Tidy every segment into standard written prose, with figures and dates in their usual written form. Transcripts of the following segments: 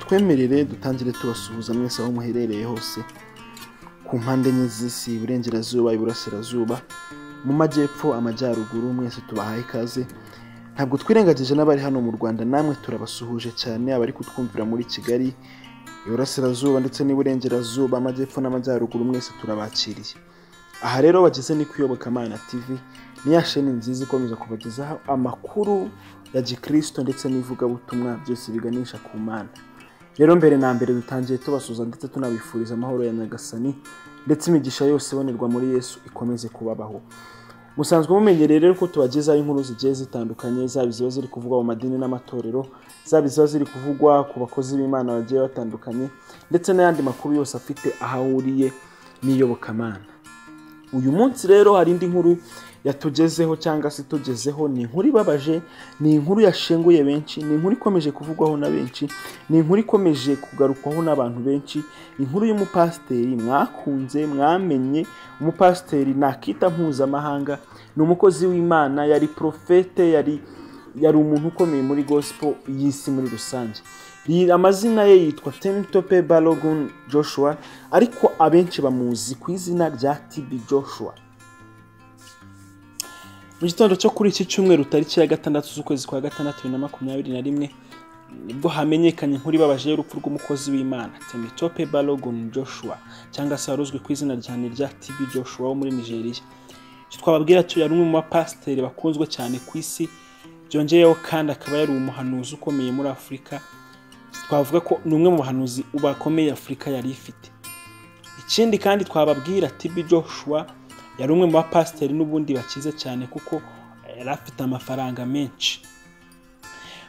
mutwemerere dutangire tubasuhuza mwese aho muherereye hose ku mpande enye z'isi, iburengerazuba, iburasirazuba, mu majyepfo, amajyaruguru, mwese tubahaye ikaze. Ntabwo twirengagije n'abari hano mu Rwanda, namwe turabasuhuje cyane, abari kutwumvira muri Kigali, iburasirazuba ndetse n'iburengerazuba, amajyepfo n'amajyaruguru, mwese turabakiriye. Aha rero bageze ni Kuyobokamana TV, ni ya sheni nziza ikomeza kubagezaho amakuru ya Gikristo ndetse n'ivugabutumwa byose biganisha ku Mana. Rero mbere na mbere dutangiye tubasuza ndetse tunabifuriza amahoro ya Nyagasani ndetse imigisha yose ibonerwa muri Yesu ikomeze kubabaho. Musanzwe mumenyereye rero ko tubagezaho inkuru zigiye zitandukanye, zaba ziba ziri kuvugwa mu madini n'amatorero, zaba ziba ziri kuvugwa ku bakozi b'Imana bagiye batandukanye, ndetse n'ayandi makuru yose afite ahahuriye n'iyobokamana. Uyu munsi rero hari indi nkuru yatugezeho cyangwa se tugezeho, ni inkuru ibabaje, ni inkuru yashenguye benshi, ni inkuru ikomeje kuvugwaho na benshi, ni inkuru ikomeje kugarukwaho n'abantu benshi, inkuru y'umupasiteri mwakunze mwamenye. Umupasiteri nakita mpuzamahanga, ni umukozi w'Imana, yari profete, yari umuntu ukomeye muri gospel y'isi muri rusange. Amazina ye yitwa Temitope Balogun Joshua, ariko abenshi bamuzi ku izina rya TB Joshua. Mu gitondo cyo kuri iki cyumweru tariki ya 6 z'ukwezi kwa 6 2021 nibwo hamenyekanye inkuru ibabaje y'urupfu rw'umukozi w'Imana Temitope Balogun Joshua, cyangwa se waruzwe ku izina rya TB Joshua wo muri Nigeria. Twababwira cyo yari umwe mu bapasiteri bakunzwe cyane ku isi, byongeyeho kandi akaba yari umuhanuzi ukomeye muri Afurika. Twavuga ko ni umwe mu bahanuzi bakomeye Afurika yari ifite. Ikindi kandi twababwira TB Joshua yari umwe mu bapasiteri n'ubundi bakize cyane kuko yari afite amafaranga menshi.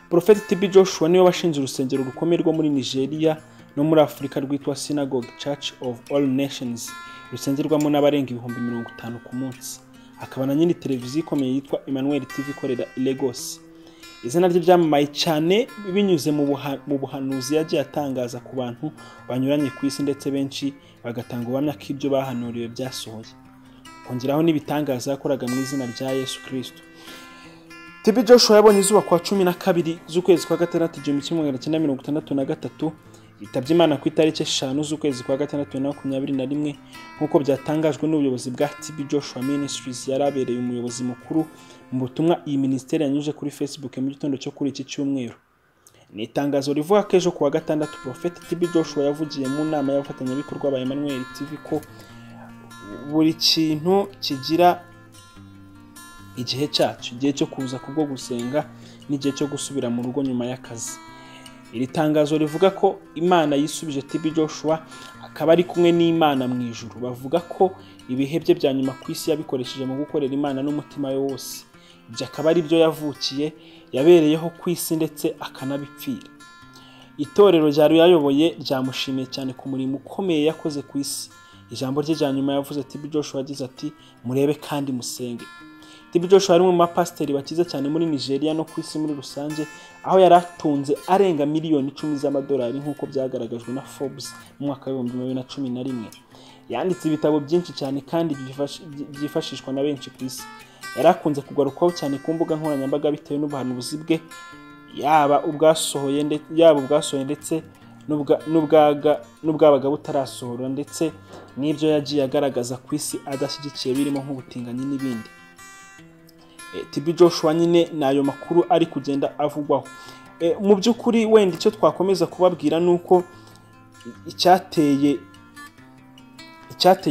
Prophet TB Joshua niwe washinze urusengero rukomeye rwo muri Nigeria no muri Afurika rwitwa Synagogue Church of All Nations, rusengerwamo n'abarenga 50,000 ku munsi. Akaba na nyine televiziyo ikomeye yitwa Emmanuel TV ikorera i Lagos. Izina rye ryamamaye cyane binyuze mu buhanuzi yagiye atangaza ku bantu banyuranye ku isi, ndetse benshi bagatanga ubuhamya ko ibyo bahanuriwe byasohoye. Kongeraho n'ibitangaza yakoraga mu izina rya Yesu Kristo. TB Joshua yabonye izuba kwa 12 z'ukwezi kwa 6 1963, yitabye Imana ku itariki 5 z'ukwezi kwa 6 2021, nk'uko byatangajwe n'ubuyobozi bwa TB Joshua Ministries. Yarabereye umuyobozi mukuru mu butumwa iyi ministeri yanyuje kuri Facebook mu gitondo cyo kuri iki cyumweru. Ni itangazo rivuga ko ejo kuwa 6 Prophet TB Joshua yavugiye mu nama y'abafatanyabikorwa ba Emmanuel TV ko buri kintu kigira igihe cyacu, igihe cyo kuza kubwo gusenga n'igihe cyo gusubira mu rugo nyuma y'akazi. Iri tangazo rivuga ko Imana yisubije TB Joshua, akaba ari kumwe n'Imana mu ijuru. Bavuga ko ibihe bye bya nyuma ku isi yabikoresheje mu gukorera Imana n'umutima we wose. Ibyo akaba ari byo yavukiye, yabereyeho ku isi ndetse akanabipfira. Itorero ryari yayoboye ryamushimiye cyane ku murimo ukomeye yakoze ku isi. Ijambo rye rya nyuma yavuze TB Joshua yagize ati, murebe kandi musenge. TB Joshua ari umwe mu bapasiteri bakize cyane muri Nigeria no ku isi muri rusange, aho yari atunze arenga miliyoni 10 z'amadolari nk'uko byagaragajwe na Forbes mu mwaka wa 2011. Yanditse ibitabo byinshi cyane kandi byifashishwa na benshi ku isi. Yari akunze kugarukwaho cyane ku mbuga nkoranyambaga bitewe n'ubuhanuzi bwe, yaba ubwasohoye ndetse n'ubwabaga butarasohora, ndetse n'ibyo yagiye agaragaza ku isi adashyigikiye birimo nk'ubutinganyi n'ibindi. TB Joshua nyine nayo makuru ari kugenda avugwaho. Mu by'ukuri wenda icyo twakomeza kubabwira nuko icyateye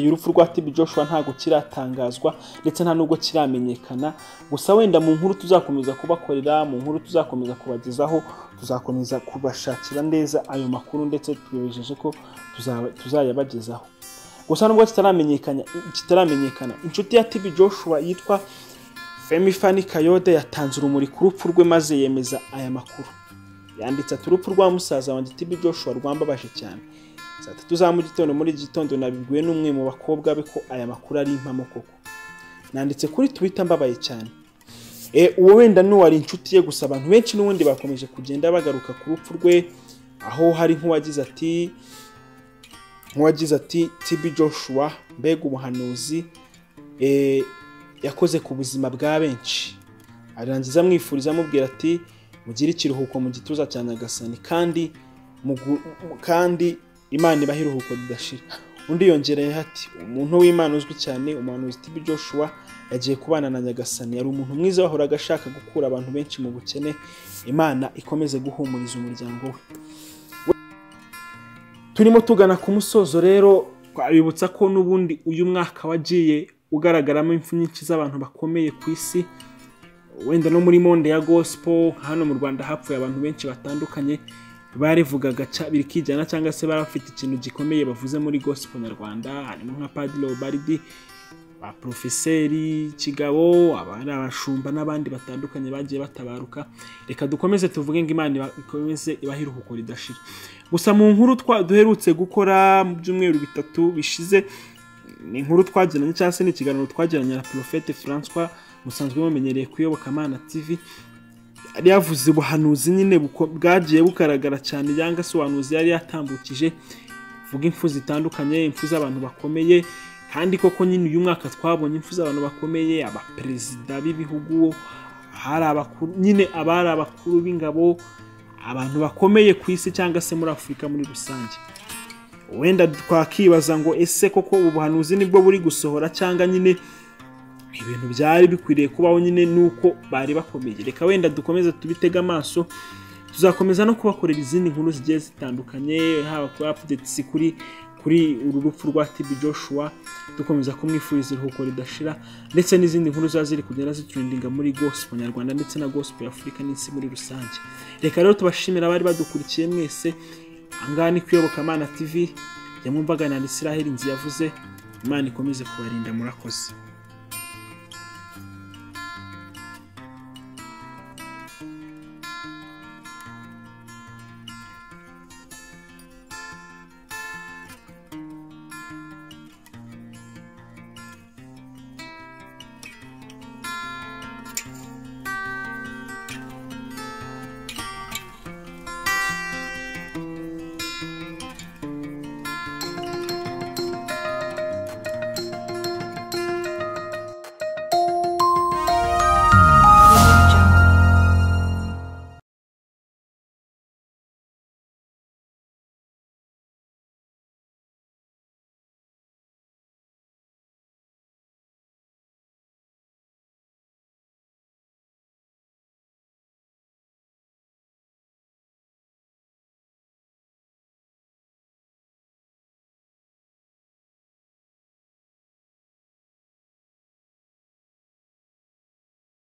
urupfu rwa TB Joshua ntago kiratangazwa ndetse nta nubwo kiramenyekana. Gusa wenda mu nkuru tuzakomeza kubakorera, mu nkuru tuzakomeza kubagezaho, tuzakomeza kubashakira neza ayo makuru, ndetse twijeje ko tuzayabagezaho. Gusa nubwo kitaramenyekana, inshuti ya TB Joshua yitwa Femi Fani Kayode yatanze urumuri ku rupfu rwe maze yemeza aya makuru. Yanditse ati, urupfu rwa musaza wanjye TB Joshua rwambabaje cyane. Saa 3 za mu gitondo muri gitondo nabibwiwe n'umwe mu bakobwa be ko aya makuru ari impamo koko. Nanditse kuri Twitter mbabaye cyane. Uwo wenda n'uwari inshuti ye, gusa abantu benshi n'ubundi bakomeje kugenda bagaruka ku rupfu rwe, aho hari nk'uwagize ati TB Joshua mbega umuhanuzi yakoze ku buzima bwa benshi. Arangiza amwifuriza amubwira ati, mugire ikiruhuko mu gituza cya Nyagasani kandi kandi Imana ibaha iruhuko ridashira. Undi yongereyeho ati umuntu w'Imana uzwi cyane umuhanuzi TB Joshua yagiye kubana na Nyagasani, yari umuntu mwiza wahoraga ashaka gukura abantu benshi mu bukene. Imana ikomeze guhumuriza umuryango we. Turimo tugana ku musozo rero, twabibutsa ko n'ubundi uyu mwaka wagiye ugaragaramo impfu nyinshi z'abantu bakomeye ku isi. Wenda no muri monde ya gospel hano mu Rwanda hapfuye abantu benshi batandukanye barivugaga birikijyana cyangwa se barafite ikintu gikomeye bavuze muri gospel nyarwanda, harimo nka Padiri Obaridi, ba Profeseri Kigabo, abari abashumba n'abandi batandukanye bagiye batabaruka. Reka dukomeze tuvuge ngo Imana ikomeze ibaha iruhuko ridashira. Gusa mu nkuru duherutse gukora mu byumweru bitatu bishize, ni inkuru twagiranye cyangwa se n'ikiganiro twagiranye na Prophète François musanzwe mumenyereye kuyoboka Mana TV. Yari yavuze ubuhanuzi nyine bwagiye bukaragara cyane, yanga se ubuhanuzi yari yatambukije vuga impfu zitandukanye, impfu z'abantu bakomeye. Kandi koko nyine uyu mwaka twabonye impfu z'abantu bakomeye, abaperezida b'ibihugu, hari abakuru nyine abari abakuru b'ingabo, abantu bakomeye ku isi cyangwa se muri Afurika muri rusange. Wenda twakibaza ngo ese koko ubuhanuzi nibwo buri gusohora cyangwa nyine ibintu byari bikwiriye kubaho nyine nuko bari bakomeye. Reka wenda dukomeze tubitega amaso, tuzakomeza no kubakorera izindi nkuru zigiye zitandukanye, haba kuri updates kuri uru rupfu rwa TB Joshua, dukomeza kumwifuriza iruhuko ridashira, ndetse n'izindi nkuru ziri kugenda zitrendinga muri gospel nyarwanda ndetse na gospel Afrika n'isi muri rusange. Reka rero tubashimira abari badukurikiye mwese. Angani kuyoboka Mana TV, yamwumvaga na Israel Nzi yavuze. Imana ikomeze kubarinda, murakoze.